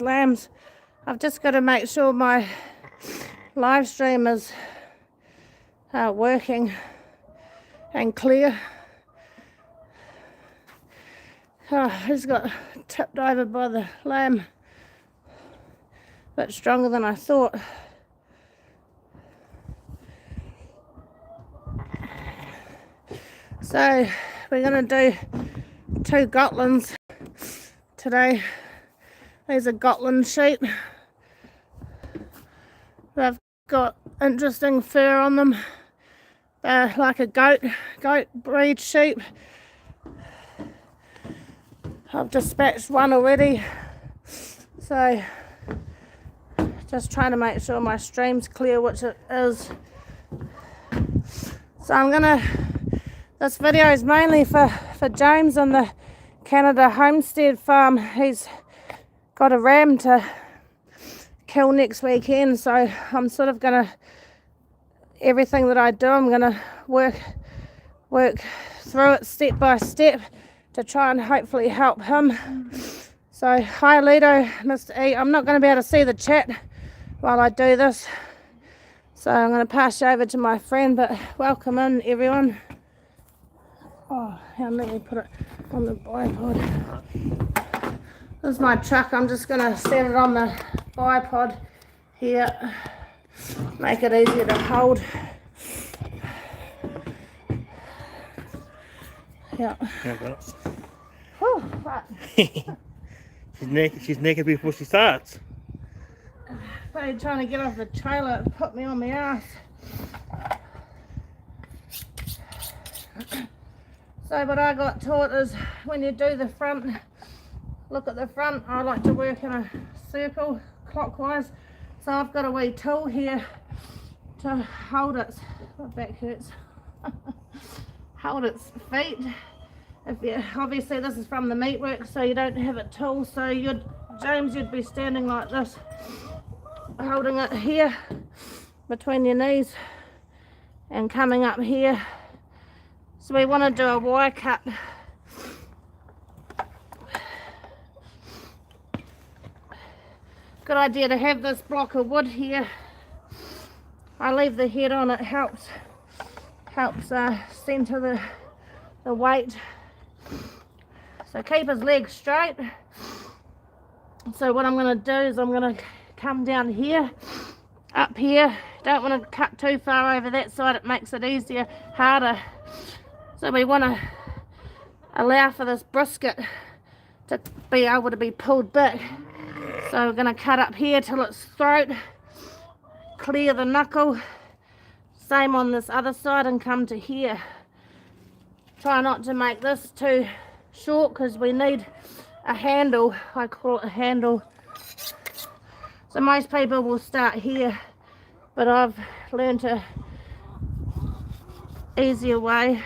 lambs. I've just got to make sure my live stream is working and clear. Oh, he's got tipped over by the lamb. A bit stronger than I thought. So we're going to do 2 Gotlands today. These are Gotland sheep. They've got interesting fur on them. They're like a goat breed sheep. I've dispatched one already, so just trying to make sure my stream's clear, which it is. So this video is mainly for James on the Canada homestead farm. He's got a ram to kill next weekend, so I'm sort of gonna, everything that I do, I'm gonna work through it step by step to try and hopefully help him. So hi Lido, Mr. E. I'm not going to be able to see the chat while I do this, so I'm going to pass you over to my friend, but welcome in everyone. Oh, and let me put it on the bipod. This is my truck. I'm just going to set it on the bipod here, make it easier to hold. Yeah. Whew, right. She's naked before she starts. Buddy trying to get off the trailer, it put me on my ass. So what I got taught is when you do the front, look at the front, I like to work in a circle clockwise. So I've got a wee tool here to hold its, my back hurts, hold its feet. If you, obviously this is from the meatwork, so you don't have a tool, so James, you'd be standing like this, holding it here between your knees and coming up here. So we want to do a wire cut. Good idea to have this block of wood here. I leave the head on, it helps center the weight. So keep his legs straight. So what I'm going to do is I'm going to come down here, up here. Don't want to cut too far over that side, it makes it harder. So we want to allow for this brisket to be able to be pulled back. So we're going to cut up here till its throat, clear the knuckle, same on this other side, and come to here. Try not to make this too short because we need a handle. I call it a handle. So most people will start here, but I've learned a easier way.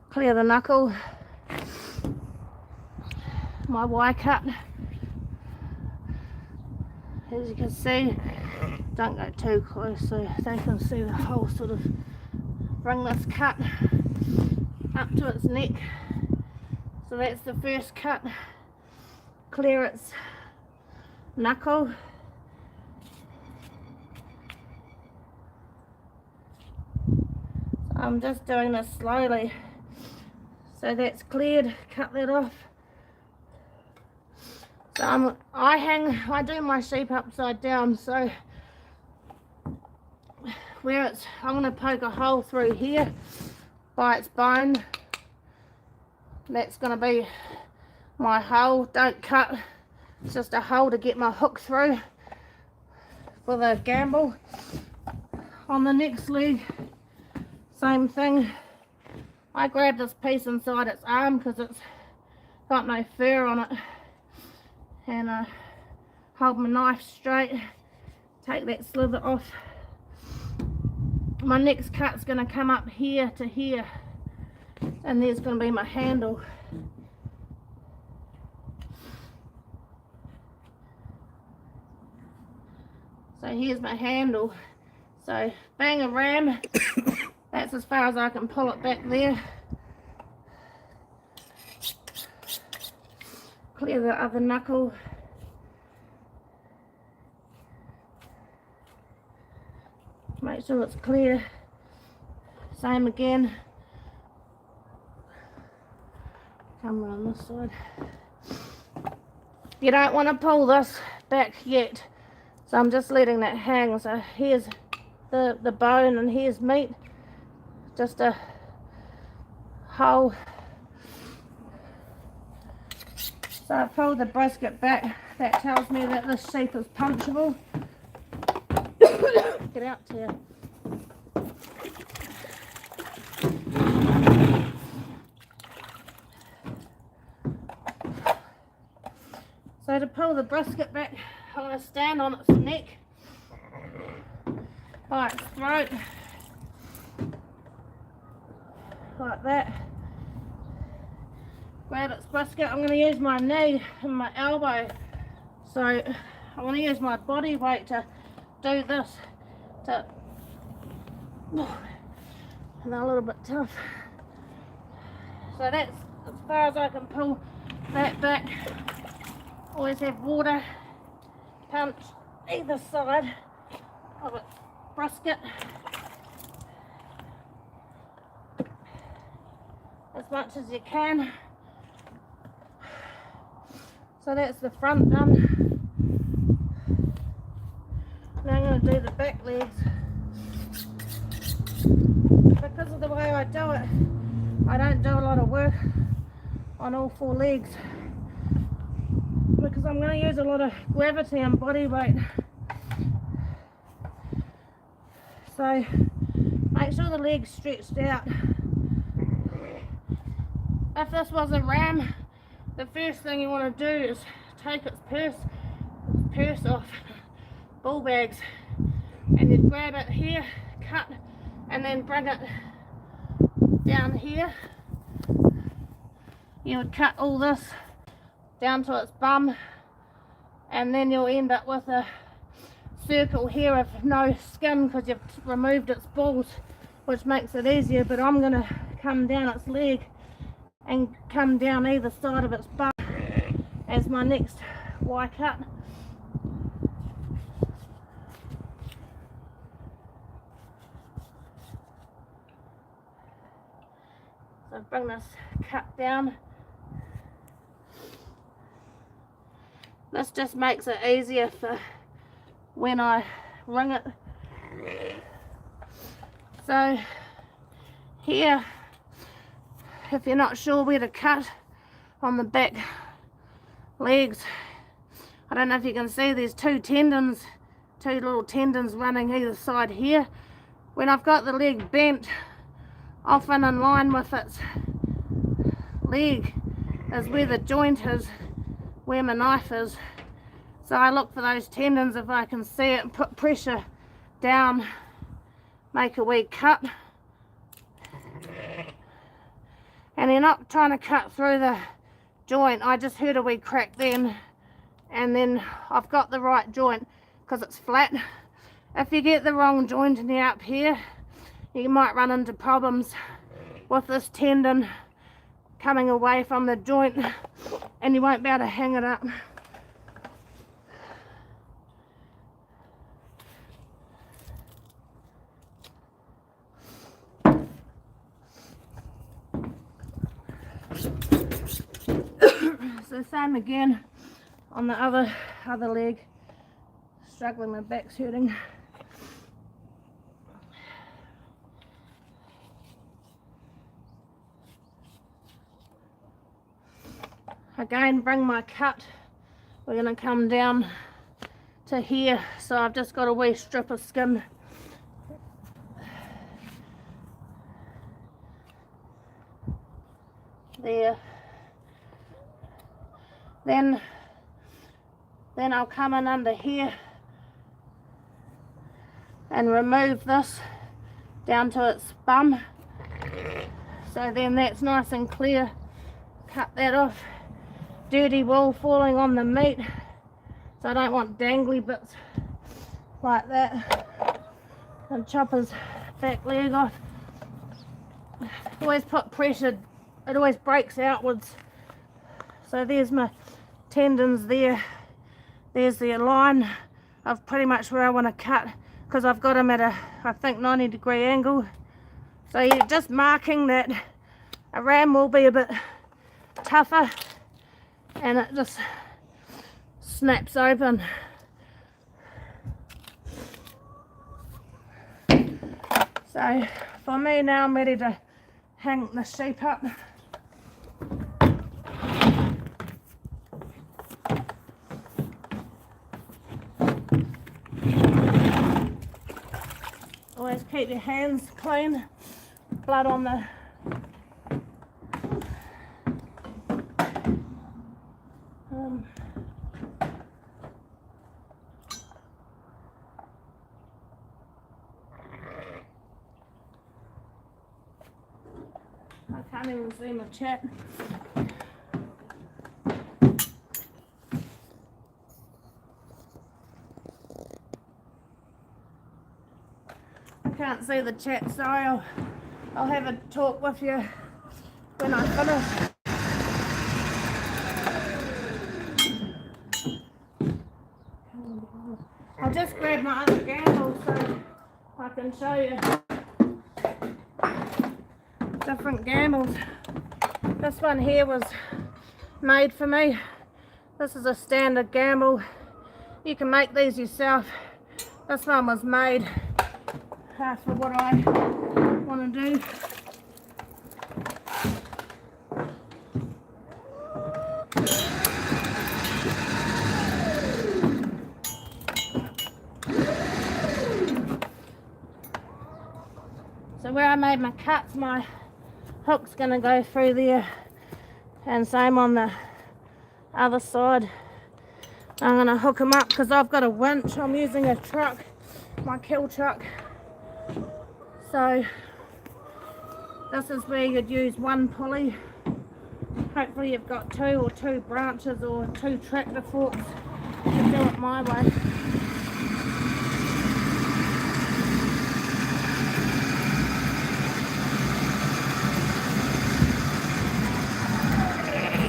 Clear the knuckle. My wire cut. As you can see, don't go too close so they can see the whole sort of, bring this cut up to its neck. So that's the first cut. Clear its knuckle. So I'm just doing this slowly. So that's cleared, cut that off. So I do my sheep upside down, so where it's, I'm going to poke a hole through here by its bone. That's going to be my hole. Don't cut, it's just a hole to get my hook through for the gamble. On the next leg, same thing. I grab this piece inside its arm because it's got no fur on it, and hold my knife straight, take that slither off. My next cut's going to come up here to here, and there's going to be my handle. So here's my handle. So bang a ram. That's as far as I can pull it back there. Clear the other knuckle. Make sure it's clear. Same again. Come around this side. You don't want to pull this back yet, so I'm just letting that hang. So here's the bone and here's meat, just a whole. So I pulled the brisket back. That tells me that this sheep is punchable. Get out here. So to pull the brisket back, I'm going to stand on its neck, by its throat, like that. Grab its brisket. I'm going to use my knee and my elbow, so I want to use my body weight to do this. And a little bit tough. So that's as far as I can pull that back. Always have water, punch either side of its brisket as much as you can. So that's the front done. Now I'm going to do the back legs. Because of the way I do it, I don't do a lot of work on all four legs, because I'm going to use a lot of gravity and body weight. So make sure the leg's stretched out. If this was a ram, the first thing you want to do is take its purse off, bull bags, and you'd grab it here, cut, and then bring it down here. You would cut all this down to its bum, and then you'll end up with a circle here of no skin because you've removed its balls, which makes it easier. But I'm going to come down its leg and come down either side of its bum as my next Y cut. So bring this cut down. This just makes it easier for when I ring it. So here, if you're not sure where to cut on the back legs, I don't know if you can see, there's two little tendons running either side here. When I've got the leg bent, often in line with its leg is where the joint is, where my knife is. So I look for those tendons if I can see it, and put pressure down, make a wee cut. And you're not trying to cut through the joint. I just heard a wee crack then, and then I've got the right joint because it's flat. If you get the wrong joint in up here, you might run into problems with this tendon coming away from the joint, and you won't be able to hang it up. So same again on the other leg. Struggling, my back's hurting. Again, bring my cut. We're going to come down to here, so I've just got a wee strip of skin. There. Then I'll come in under here and remove this down to its bum. So then that's nice and clear. Cut that off. Dirty wool falling on the meat, so I don't want dangly bits like that. And chop his back leg off. Always put pressure, it always breaks outwards. So there's my tendons there. There's the line of pretty much where I want to cut. because I've got him at a, I think, 90-degree angle. So you're just marking that a ram will be a bit tougher and it just snaps open. So for me now, I'm ready to hang the sheep up. Always keep your hands clean. Blood on the I can't even see my chat. I can't see the chat, so I'll have a talk with you when I finish. I'll just grab my other gamble so I can show you different gambles. This one here was made for me. This is a standard gamble. You can make these yourself. This one was made for what I want to do. So where I made my cuts, my hook's going to go through there, and same on the other side. I'm going to hook them up because I've got a winch. I'm using a truck, my kill truck. So this is where you'd use one pulley. Hopefully you've got two, or two branches, or two tractor forks to do it my way.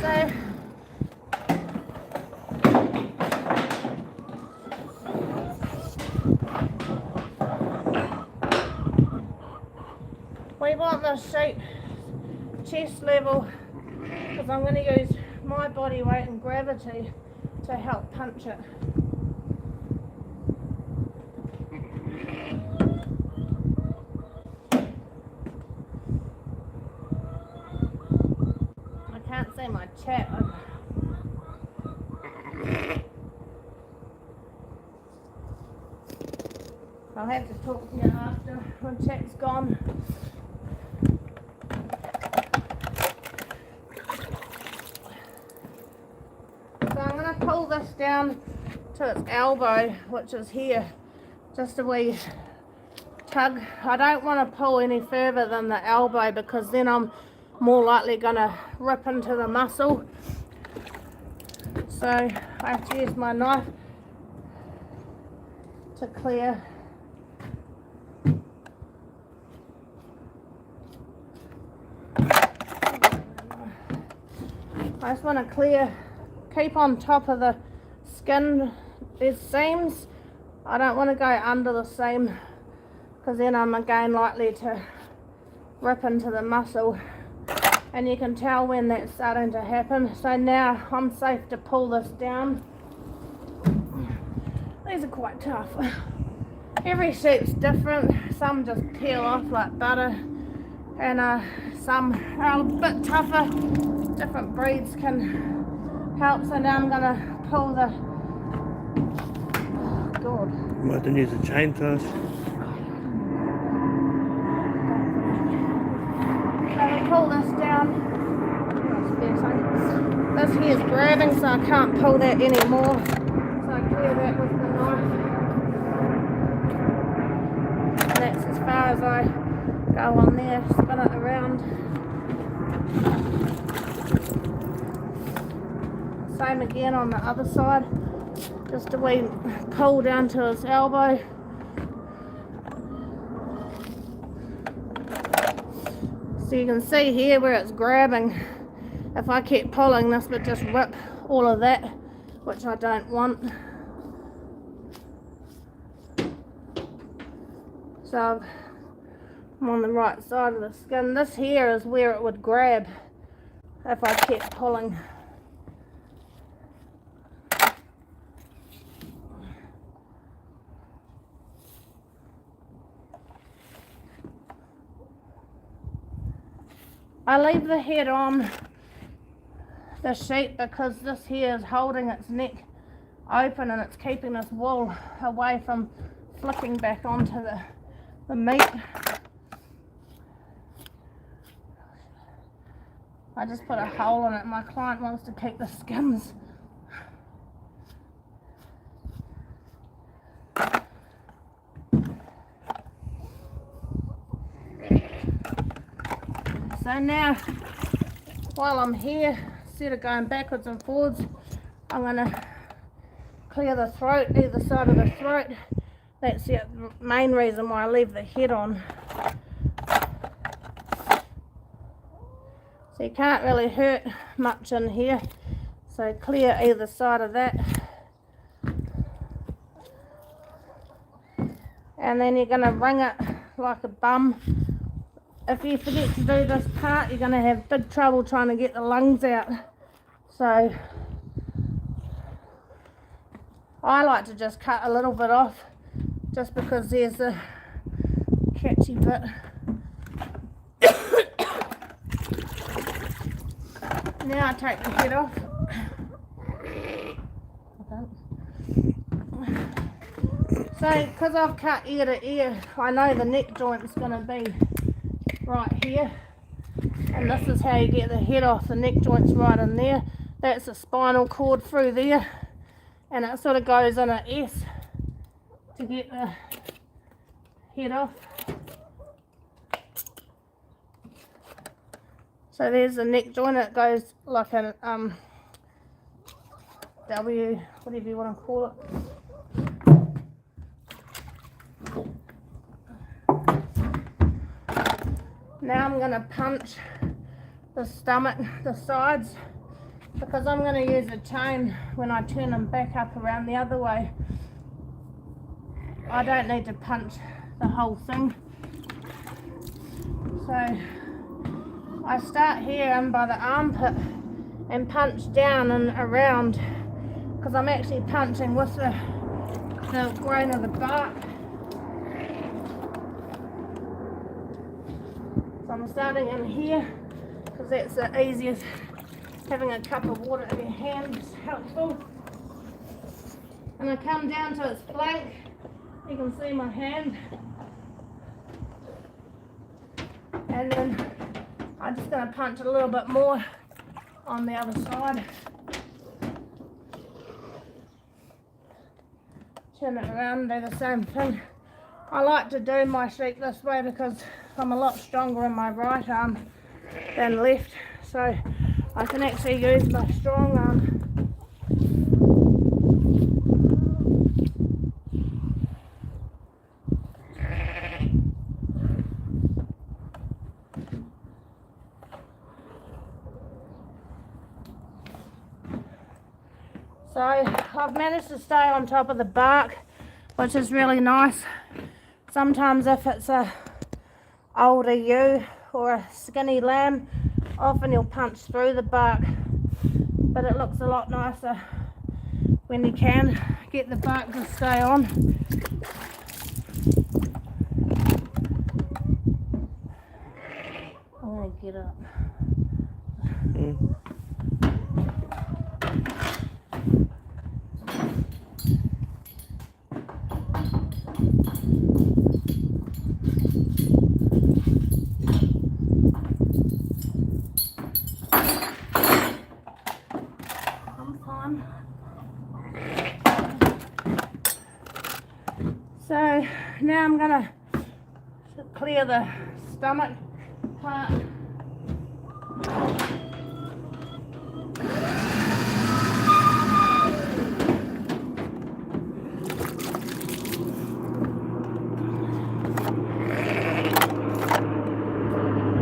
So we want the sheep chest level because I'm going to use my body weight and gravity to help punch it. I can't see my chat. I'll have to talk to you after when chat's gone. So I'm going to pull this down to its elbow, which is here, just a wee tug. I don't want to pull any further than the elbow because then I'm more likely going to rip into the muscle. So I have to use my knife to clear. I just want to clear, keep on top of the skin. There's seams. I don't want to go under the seam because then I'm again likely to rip into the muscle. And you can tell when that's starting to happen. So now I'm safe to pull this down. These are quite tough. Every sheep's different. Some just peel off like butter, and some are a bit tougher. Different breeds can help. So now I'm gonna pull the, oh God. You might have to use a chain first. So we pull this down. This here is grabbing, so I can't pull that anymore. So I clear that with the knife. And that's as far as I go on there. Spin it around. Same again on the other side. Just a wee pull down to his elbow. So you can see here where it's grabbing. If I keep pulling, this would just rip all of that, which I don't want. So I'm on the right side of the skin. This here is where it would grab if I kept pulling. I leave the head on the sheep because this here is holding its neck open and it's keeping this wool away from flicking back onto the meat. I just put a hole in it. My client wants to keep the skins. So now, while I'm here, instead of going backwards and forwards, I'm going to clear the throat, either side of the throat. That's the main reason why I leave the head on. So you can't really hurt much in here. So clear either side of that. And then you're going to wring it like a bum. If you forget to do this part, you're going to have big trouble trying to get the lungs out. So I like to just cut a little bit off, just because there's the catchy bit. Now I take the head off. So, because I've cut ear to ear, I know the neck joint's going to be right here. And this is how you get the head off. The neck joint's right in there. That's the spinal cord through there. And it sort of goes in an S to get the head off. So there's the neck joint. It goes like a W, whatever you want to call it. Now I'm going to punch the stomach, the sides, because I'm going to use a chain when I turn them back up around the other way. I don't need to punch the whole thing. So I start here and by the armpit and punch down and around, because I'm actually punching with the grain of the bark. So I'm starting in here because that's the easiest. Having a cup of water in your hand is helpful. And I come down to its flank. You can see my hand. And then I'm just going to punch a little bit more on the other side. Turn it around and do the same thing. I like to do my sheep this way because I'm a lot stronger in my right arm than left. So I can actually use my strong arm. So I've managed to stay on top of the bark, which is really nice. Sometimes if it's a older ewe or a skinny lamb, often you'll punch through the bark, but it looks a lot nicer when you can get the bark to stay on. I'm going to get up. So now I'm going to clear the stomach part.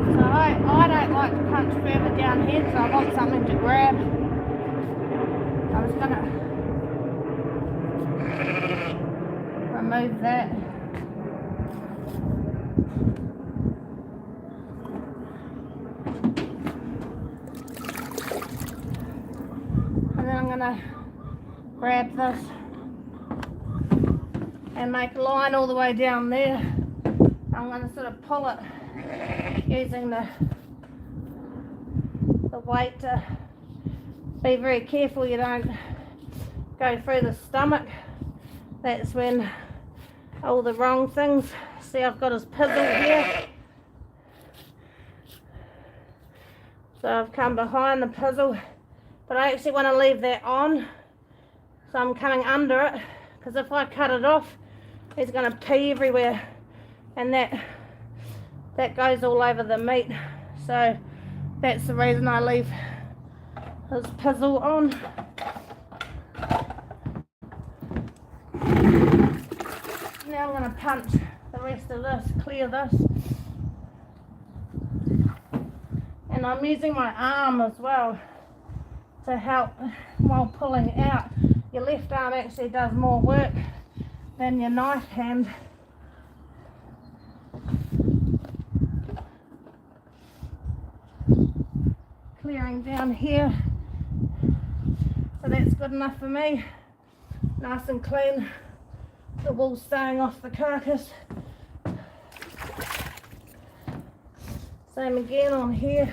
So I don't like to punch further down here because I want something to grab. I'm just going to remove that. And then I'm going to grab this and make a line all the way down there. I'm going to sort of pull it using the weight to be very careful you don't go through the stomach. That's when all the wrong things. See, I've got his pizzle here. So I've come behind the pizzle, but I actually want to leave that on. So I'm coming under it, because if I cut it off, he's going to pee everywhere, and that goes all over the meat. So that's the reason I leave his pizzle on. Now I'm going to punch the rest of this, clear this. And I'm using my arm as well to help while pulling out. Your left arm actually does more work than your knife hand. Clearing down here. So that's good enough for me. Nice and clean. The wool staying off the carcass. Same again on here.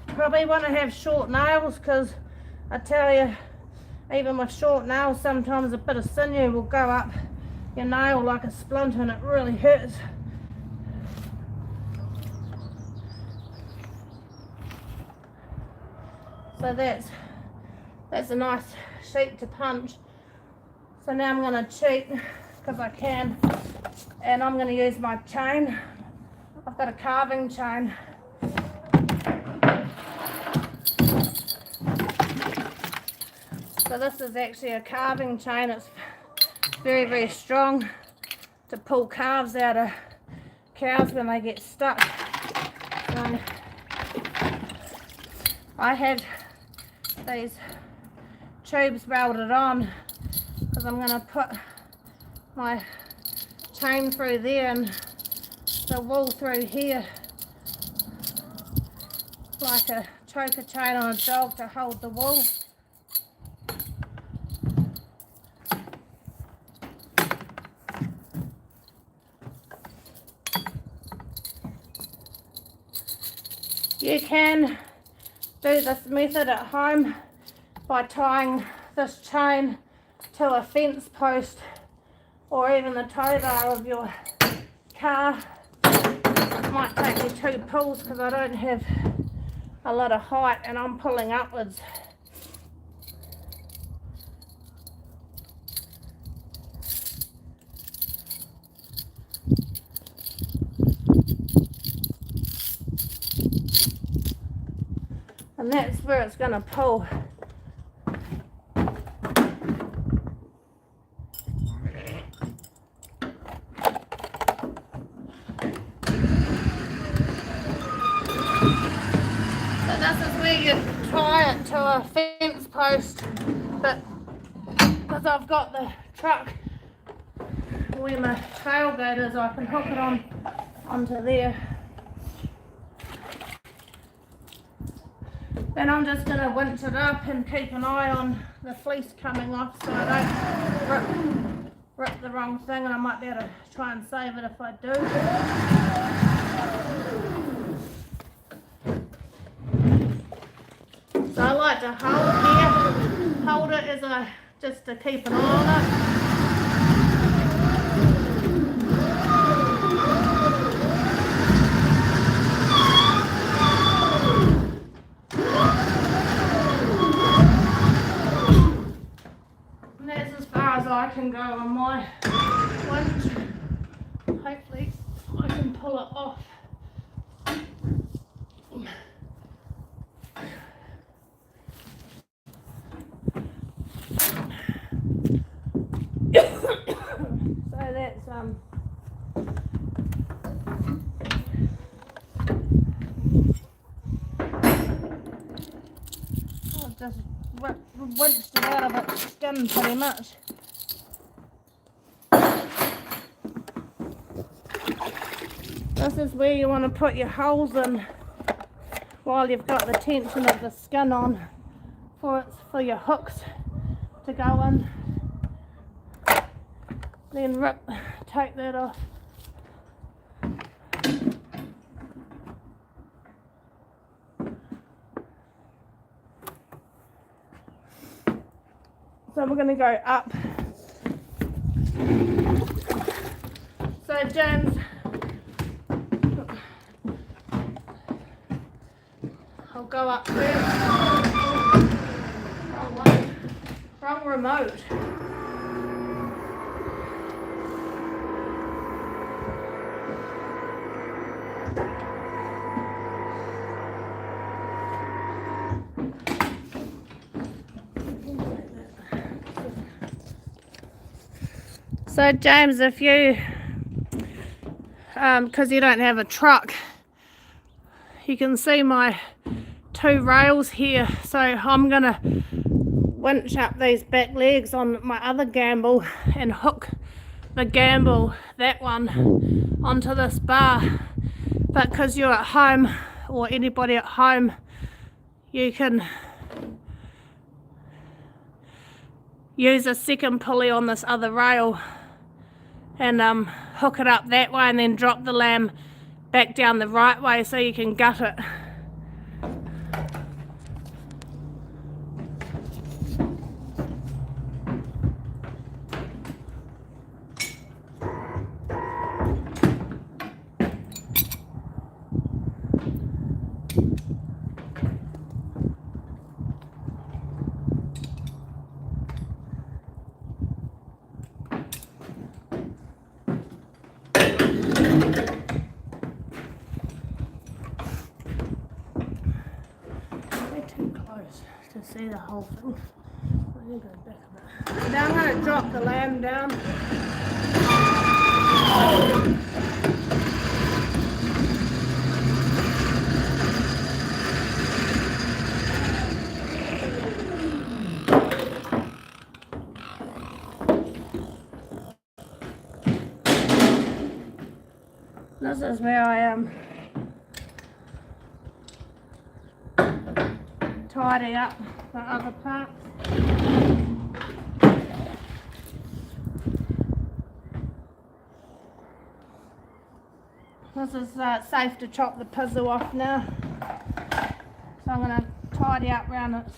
Probably want to have short nails, because I tell you, even with short nails, sometimes a bit of sinew will go up your nail like a splinter and it really hurts. So that's a nice sheet to punch. So now I'm going to cheat, because I can, and I'm going to use my chain. I've got a carving chain. So this is actually a carving chain. It's very, very strong to pull calves out of cows when they get stuck. So I had these tubes welded on, because I'm going to put my chain through there and the wool through here, like a choker chain on a dog to hold the wool. You can do this method at home by tying this chain to a fence post or even the tow bar of your car. It might take me 2 pulls, because I don't have a lot of height and I'm pulling upwards. And that's where it's going to pull. So this is where you tie it to a fence post, but because I've got the truck where my tailgate is, I can hook it onto there. Then I'm just going to winch it up and keep an eye on the fleece coming off, so I don't rip the wrong thing, and I might be able to try and save it if I do. So I like to hold it as just to keep an eye on it. I can go on my winch. Hopefully I can pull it off. So that's I'll just rinsed it out of its skin pretty much. This is where you want to put your holes in while you've got the tension of the skin on for your hooks to go in. Then take that off. So we're going to go up. So James, I'll go up first. Wrong remote. So James, if you, because you don't have a truck, you can see my 2 rails here. So I'm going to winch up these back legs on my other gamble and hook the gamble, that one, onto this bar. But because you're at home, or anybody at home, you can use a second pulley on this other rail and hook it up that way, and then drop the lamb back down the right way so you can gut it. To see the whole thing. I'm going to go back a bit. Now I'm going to drop the lamb down. This is where I am. Tidy up the other parts. This is safe to chop the pizzle off now. So I'm going to tidy up around its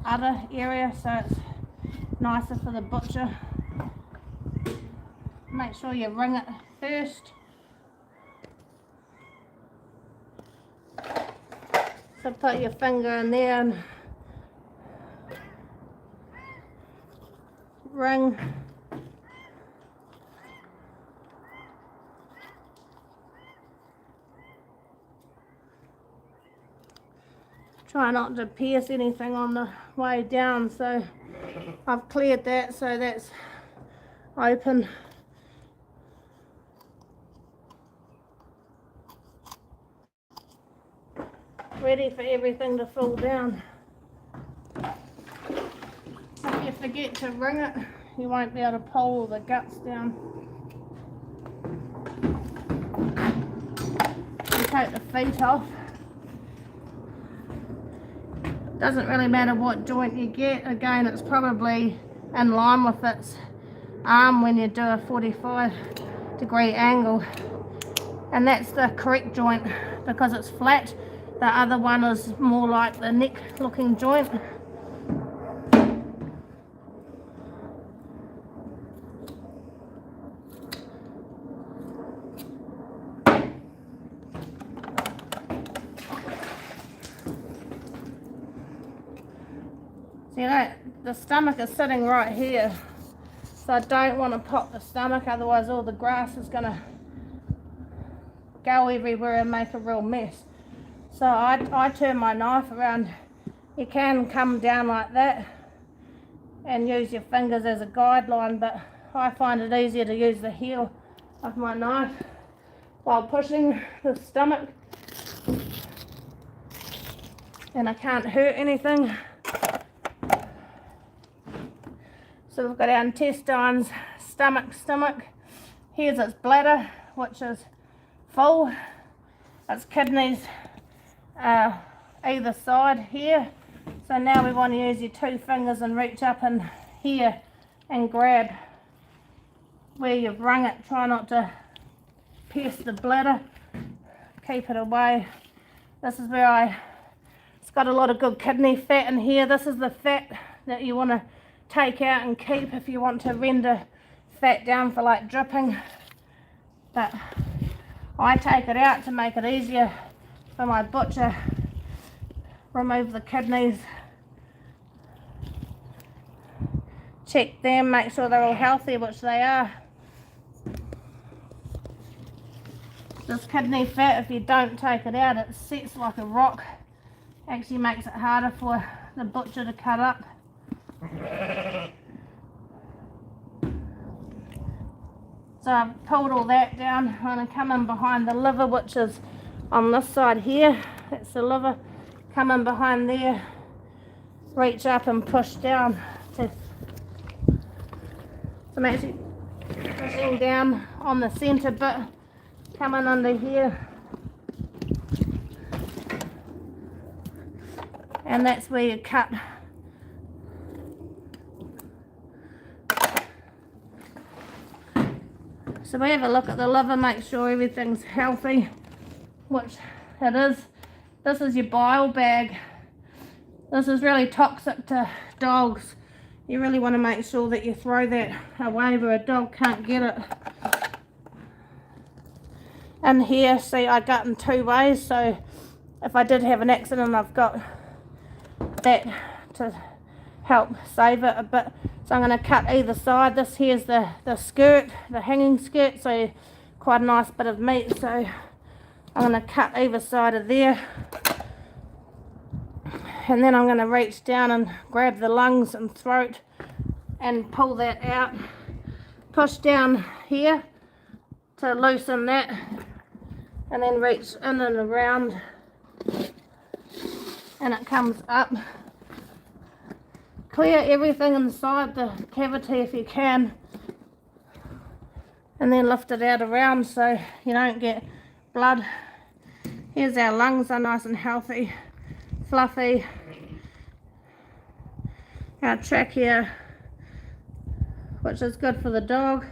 other area so it's nicer for the butcher. Make sure you ring it first. So put your finger in there and ring. Try not to pierce anything on the way down, so I've cleared that, so that's open. Ready for everything to fall down. If you forget to ring it, you won't be able to pull the guts down. You take the feet off. Doesn't really matter what joint you get. Again, it's probably in line with its arm when you do a 45-degree angle. And that's the correct joint because it's flat. The other one is more like the neck looking joint. See that? The stomach is sitting right here. So I don't want to pop the stomach, otherwise all the grass is going to go everywhere and make a real mess. So I turn my knife around. You can come down like that and use your fingers as a guideline, but I find it easier to use the heel of my knife while pushing the stomach. and I can't hurt anything. So we've got our intestines, stomach. Here's its bladder, which is full. Its kidneys either side here. So now we want to use your 2 fingers and reach up in here and grab where you've wrung it. Try not to pierce the bladder. Keep it away. This is where it's got a lot of good kidney fat in here. This is the fat that you want to take out and keep if you want to render fat down for like dripping. But I take it out to make it easier for my butcher. Remove the kidneys. Check them, make sure they're all healthy, which they are. This kidney fat, if you don't take it out, it sets like a rock. Actually makes it harder for the butcher to cut up. So I've pulled all that down. I'm going to come in behind the liver, which is on this side here. That's the liver. Come in behind there, reach up and push down. So I'm actually pushing down on the centre bit. Come in under here. And that's where you cut. So we have a look at the liver, make sure everything's healthy, which it is. This is your bile bag. This is really toxic to dogs. You really want to make sure that you throw that away where a dog can't get it. In here, see, I gut in 2 ways, so if I did have an accident, I've got that to help save it a bit. So I'm going to cut either side. This here's the skirt, the hanging skirt, so quite a nice bit of meat. So I'm going to cut either side of there. And then I'm going to reach down and grab the lungs and throat and pull that out. Push down here to loosen that. And then reach in and around. And it comes up. Clear everything inside the cavity if you can. And then lift it out around so you don't get blood. Here's our lungs, are nice and healthy, fluffy. Our trachea, which is good for the dog.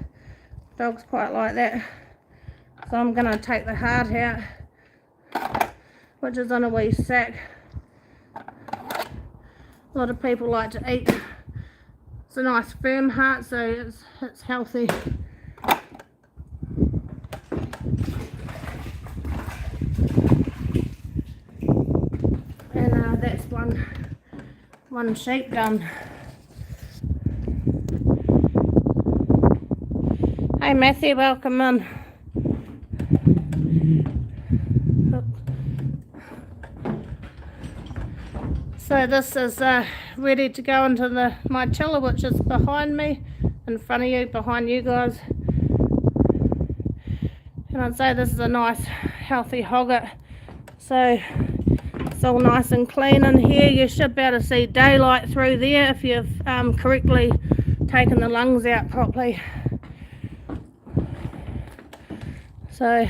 Dogs quite like that. So I'm going to take the heart out, which is on a wee sack. A lot of people like to eat. It's a nice firm heart, so it's healthy. And that's one sheep done. Hey Matthew, welcome in. So this is ready to go into my chiller, which is behind me, in front of you, behind you guys. And I'd say this is a nice healthy hogget. So it's all nice and clean in here. You should be able to see daylight through there if you've correctly taken the lungs out properly. So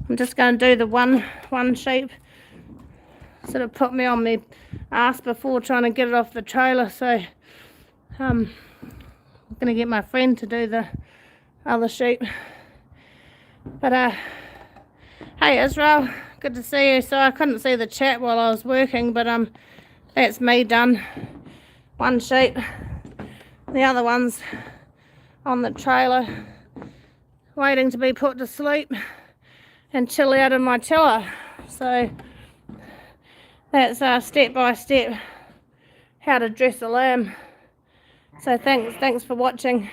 I'm just going to do the one sheep. Sort of put me on my ass before trying to get it off the trailer, so I'm going to get my friend to do the other sheep. But hey Israel, good to see you. So I couldn't see the chat while I was working, but that's me done. One sheep, the other one's on the trailer waiting to be put to sleep and chill out in my chiller. So that's step by step how to dress a lamb. So thanks for watching.